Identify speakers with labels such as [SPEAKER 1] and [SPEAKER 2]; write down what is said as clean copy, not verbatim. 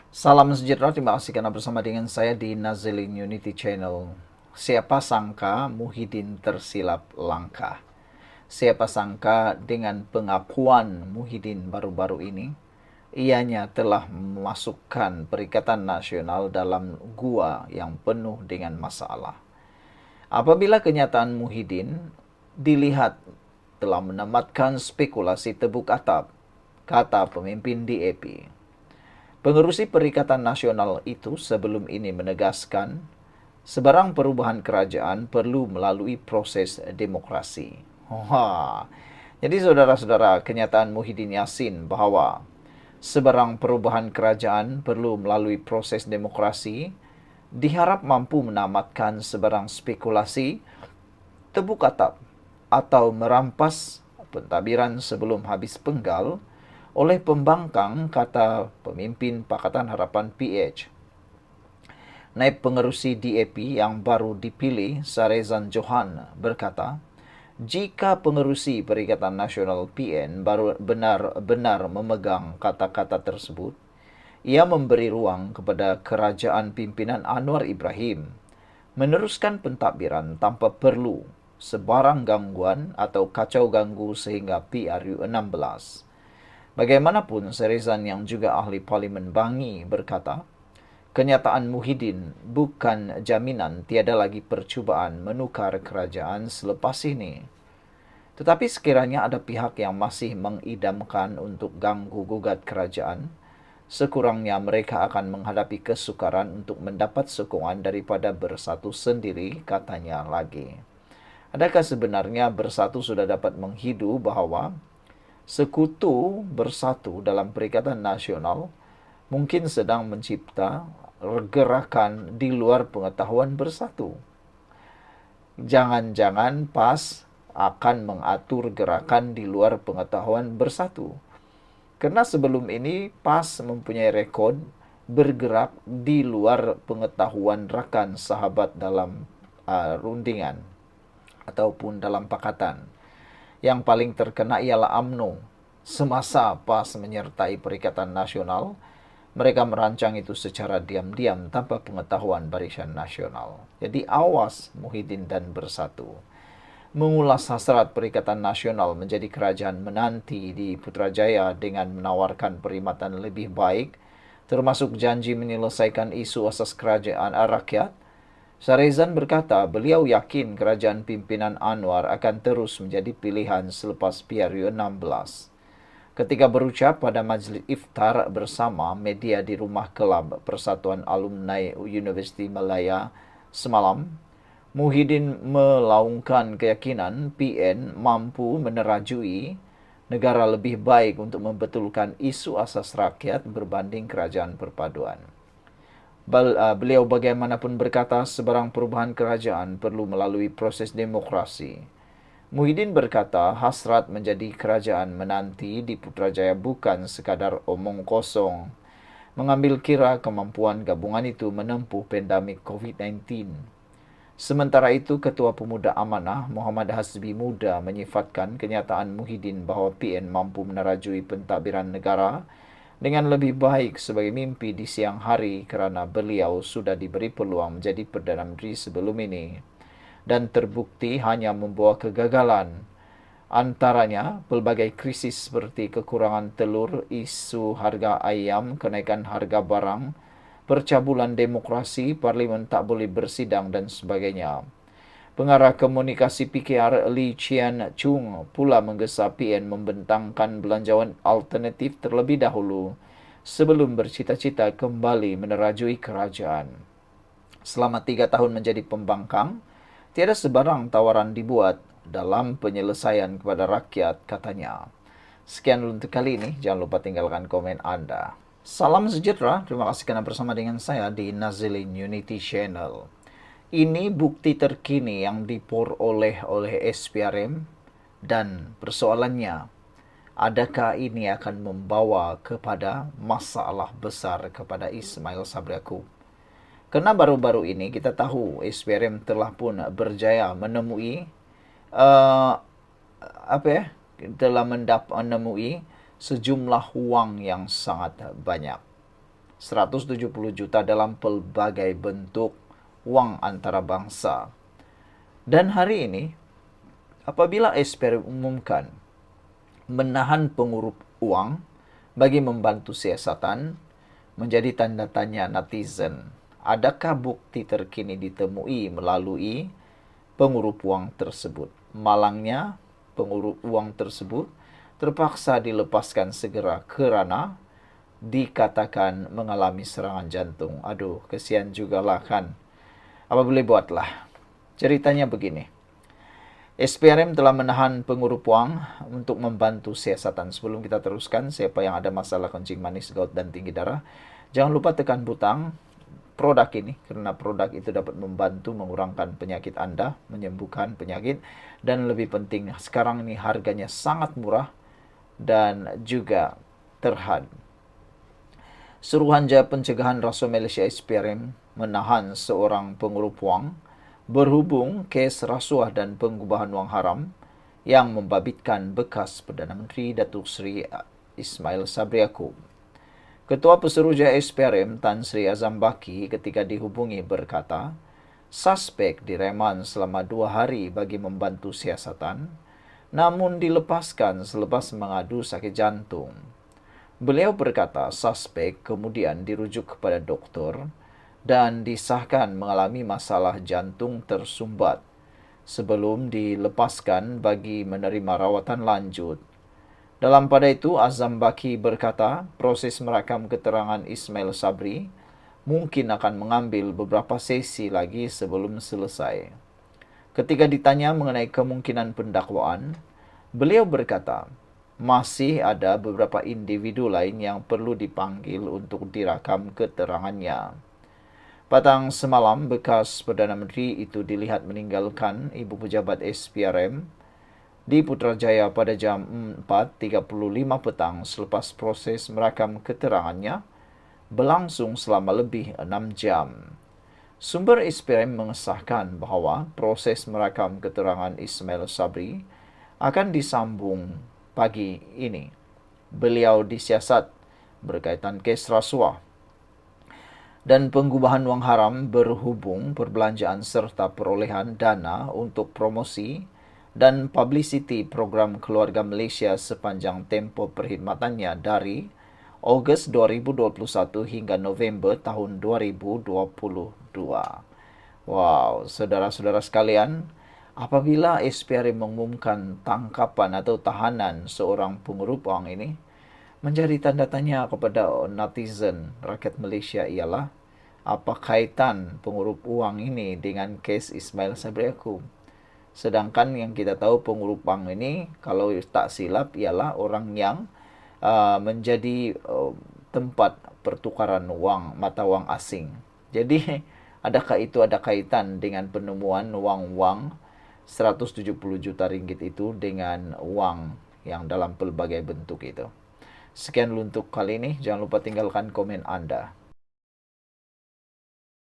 [SPEAKER 1] Salam sejahtera, terima kasih karena bersama dengan saya di Nazilin Unity Channel. Siapa sangka Muhyiddin tersilap langkah. Siapa sangka dengan pengakuan Muhyiddin baru-baru ini, ianya telah memasukkan Perikatan Nasional dalam gua yang penuh dengan masalah. Apabila kenyataan Muhyiddin dilihat telah menamatkan spekulasi tebuk atap, kata pemimpin DAP. Pengerusi Perikatan Nasional itu sebelum ini menegaskan sebarang perubahan kerajaan perlu melalui proses demokrasi. Wah. Jadi saudara-saudara, kenyataan Muhyiddin Yassin bahwa sebarang perubahan kerajaan perlu melalui proses demokrasi diharap mampu menamatkan sebarang spekulasi tebuk atap atau merampas pentadbiran sebelum habis penggal oleh pembangkang, kata pemimpin Pakatan Harapan PH. Naib Pengerusi DAP yang baru dipilih, Sarezan Johan, berkata, jika pengerusi Perikatan Nasional PN baru benar-benar memegang kata-kata tersebut, ia memberi ruang kepada kerajaan pimpinan Anwar Ibrahim meneruskan pentadbiran tanpa perlu sebarang gangguan atau kacau ganggu sehingga PRU 16. Bagaimanapun, Serezan yang juga ahli parlimen Bangi berkata, kenyataan Muhyiddin bukan jaminan tiada lagi percubaan menukar kerajaan selepas ini. Tetapi sekiranya ada pihak yang masih mengidamkan untuk ganggu-gugat kerajaan, sekurangnya mereka akan menghadapi kesukaran untuk mendapat sokongan daripada Bersatu sendiri, katanya lagi. Adakah sebenarnya Bersatu sudah dapat menghidu bahwa Sekutu Bersatu dalam Perikatan Nasional mungkin sedang mencipta gerakan di luar pengetahuan Bersatu? Jangan-jangan PAS akan mengatur gerakan di luar pengetahuan Bersatu. Karena sebelum ini PAS mempunyai rekod bergerak di luar pengetahuan rakan sahabat dalam rundingan ataupun dalam pakatan. Yang paling terkena ialah UMNO. Semasa PAS menyertai Perikatan Nasional, mereka merancang itu secara diam-diam tanpa pengetahuan Barisan Nasional. Jadi awas Muhyiddin dan Bersatu. Mengulas hasrat Perikatan Nasional menjadi kerajaan menanti di Putrajaya dengan menawarkan perkhidmatan lebih baik, termasuk janji menyelesaikan isu asas kerajaan rakyat. Sarezan berkata beliau yakin kerajaan pimpinan Anwar akan terus menjadi pilihan selepas PRU 16. Ketika berucap pada majlis iftar bersama media di Rumah Kelab Persatuan Alumni Universiti Malaya semalam, Muhyiddin melaungkan keyakinan PN mampu menerajui negara lebih baik untuk membetulkan isu asas rakyat berbanding kerajaan perpaduan. Beliau bagaimanapun berkata sebarang perubahan kerajaan perlu melalui proses demokrasi. Muhyiddin berkata hasrat menjadi kerajaan menanti di Putrajaya bukan sekadar omong kosong, mengambil kira kemampuan gabungan itu menempuh pandemik COVID-19. Sementara itu, Ketua Pemuda Amanah Muhammad Hasbi Muda menyifatkan kenyataan Muhyiddin bahawa PN mampu menerajui pentadbiran negara dengan lebih baik sebagai mimpi di siang hari kerana beliau sudah diberi peluang menjadi Perdana Menteri sebelum ini dan terbukti hanya membawa kegagalan. Antaranya pelbagai krisis seperti kekurangan telur, isu harga ayam, kenaikan harga barang, percabulan demokrasi, parlimen tak boleh bersidang dan sebagainya. Pengarah komunikasi PKR Lee Chian Chung pula menggesa PN membentangkan belanjawan alternatif terlebih dahulu sebelum bercita-cita kembali menerajui kerajaan. Selama 3 tahun menjadi pembangkang, tiada sebarang tawaran dibuat dalam penyelesaian kepada rakyat, katanya. Sekian untuk kali ini. Jangan lupa tinggalkan komen Anda. Salam sejahtera. Terima kasih kerana bersama dengan saya di Nazilin Unity Channel. Ini bukti terkini yang diperoleh oleh SPRM dan persoalannya, adakah ini akan membawa kepada masalah besar kepada Ismail Sabri Yaakob? Kerana baru-baru ini kita tahu SPRM telah pun berjaya menemui uh, telah menemui sejumlah wang yang sangat banyak. 170 juta dalam pelbagai bentuk uang antara bangsa. Dan hari ini, apabila SPRM umumkan menahan pengurup uang bagi membantu siasatan, menjadi tanda tanya netizen. Adakah bukti terkini ditemui melalui pengurup uang tersebut? Malangnya, pengurup uang tersebut terpaksa dilepaskan segera kerana dikatakan mengalami serangan jantung. Aduh, kesian jugalah kan. Apa boleh buatlah. Ceritanya begini. SPRM telah menahan pengurup uang untuk membantu siasatan. Sebelum kita teruskan, siapa yang ada masalah kencing manis, gout, dan tinggi darah, jangan lupa tekan butang produk ini, karena produk itu dapat membantu mengurangkan penyakit Anda, menyembuhkan penyakit, dan lebih penting, sekarang ini harganya sangat murah dan juga terhad. Suruhanjaya Pencegahan Rasuah Malaysia SPRM menahan seorang pengurup wang berhubung kes rasuah dan pengubahan wang haram yang membabitkan bekas Perdana Menteri Datuk Seri Ismail Sabri Yaakob. Ketua Pesuruhjaya SPRM Tan Sri Azam Baki ketika dihubungi berkata, suspek direman selama 2 hari bagi membantu siasatan, namun dilepaskan selepas mengadu sakit jantung. Beliau berkata suspek kemudian dirujuk kepada doktor dan disahkan mengalami masalah jantung tersumbat sebelum dilepaskan bagi menerima rawatan lanjut. Dalam pada itu, Azam Baki berkata proses merakam keterangan Ismail Sabri mungkin akan mengambil beberapa sesi lagi sebelum selesai. Ketika ditanya mengenai kemungkinan pendakwaan, beliau berkata, masih ada beberapa individu lain yang perlu dipanggil untuk dirakam keterangannya. Petang semalam, bekas Perdana Menteri itu dilihat meninggalkan Ibu Pejabat SPRM di Putrajaya pada jam 4.35 petang selepas proses merakam keterangannya berlangsung selama lebih 6 jam. Sumber SPRM mengesahkan bahawa proses merakam keterangan Ismail Sabri akan disambung pagi ini. Beliau disiasat berkaitan kes rasuah dan pengubahan wang haram berhubung perbelanjaan serta perolehan dana untuk promosi dan publicity program Keluarga Malaysia sepanjang tempoh perkhidmatannya dari Ogos 2021 hingga November tahun 2022. Wow, saudara-saudara sekalian, apabila SPRM mengumumkan tangkapan atau tahanan seorang pengurup wang ini, menjadi tanda tanya kepada netizen rakyat Malaysia ialah apa kaitan pengurup uang ini dengan kes Ismail Sabri Yaakob. Sedangkan yang kita tahu pengurup wang ini kalau tak silap ialah orang yang menjadi tempat pertukaran wang, mata wang asing. Jadi adakah itu ada kaitan dengan penemuan wang-wang 170 juta ringgit itu dengan wang yang dalam pelbagai bentuk itu? Sekian untuk kali ini. Jangan lupa tinggalkan komen Anda.